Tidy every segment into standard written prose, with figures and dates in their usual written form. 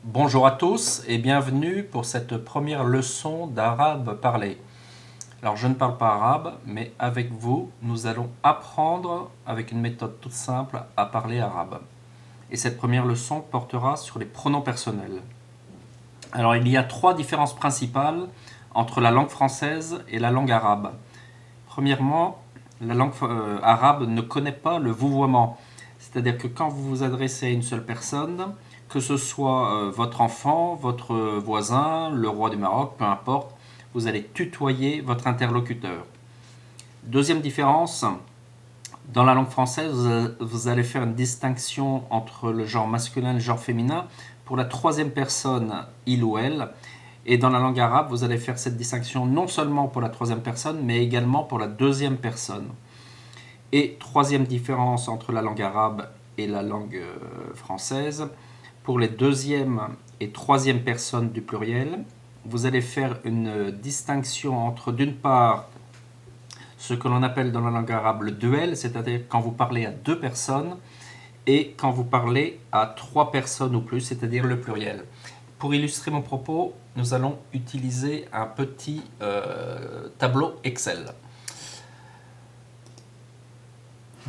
Bonjour à tous et bienvenue pour cette première leçon d'arabe parlé. Alors je ne parle pas arabe, mais avec vous, nous allons apprendre avec une méthode toute simple à parler arabe. Et cette première leçon portera sur les pronoms personnels. Alors il y a trois différences principales entre la langue française et la langue arabe. Premièrement, la langue arabe ne connaît pas le vouvoiement. C'est-à-dire que quand vous vous adressez à une seule personne, que ce soit votre enfant, votre voisin, le roi du Maroc, peu importe, vous allez tutoyer votre interlocuteur. Deuxième différence, dans la langue française, vous allez faire une distinction entre le genre masculin et le genre féminin pour la troisième personne, il ou elle. Et dans la langue arabe, vous allez faire cette distinction non seulement pour la troisième personne, mais également pour la deuxième personne. Et troisième différence entre la langue arabe et la langue française, pour les deuxième et troisième personnes du pluriel, vous allez faire une distinction entre d'une part ce que l'on appelle dans la langue arabe le duel, c'est-à-dire quand vous parlez à deux personnes, et quand vous parlez à trois personnes ou plus, c'est-à-dire le pluriel. Pour illustrer mon propos, nous allons utiliser un petit tableau Excel.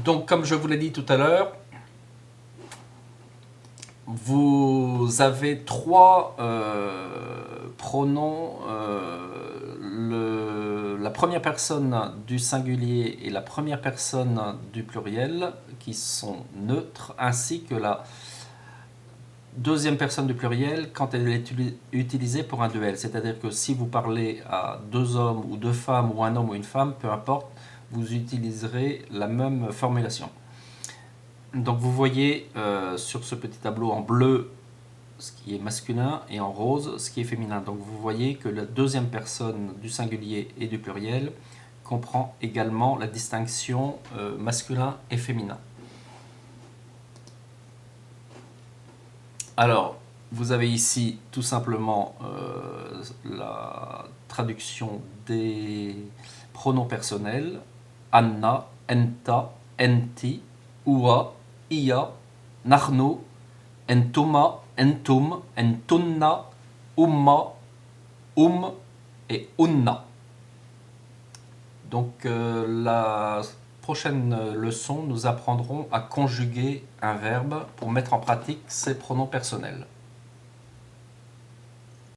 Donc, comme je vous l'ai dit tout à l'heure, vous avez trois pronoms. La première personne du singulier et la première personne du pluriel qui sont neutres, ainsi que la deuxième personne du pluriel quand elle est utilisée pour un duel. C'est-à-dire que si vous parlez à deux hommes ou deux femmes ou un homme ou une femme, peu importe, vous utiliserez la même formulation. Donc vous voyez sur ce petit tableau en bleu ce qui est masculin et en rose ce qui est féminin. Donc vous voyez que la deuxième personne du singulier et du pluriel comprend également la distinction masculin et féminin. Alors, vous avez ici tout simplement la traduction des pronoms personnels. Anna, enta, enti, huwa, iya, nahnu, entuma, entum, entunna, umma, et unna. Donc la prochaine leçon, nous apprendrons à conjuguer un verbe pour mettre en pratique ces pronoms personnels.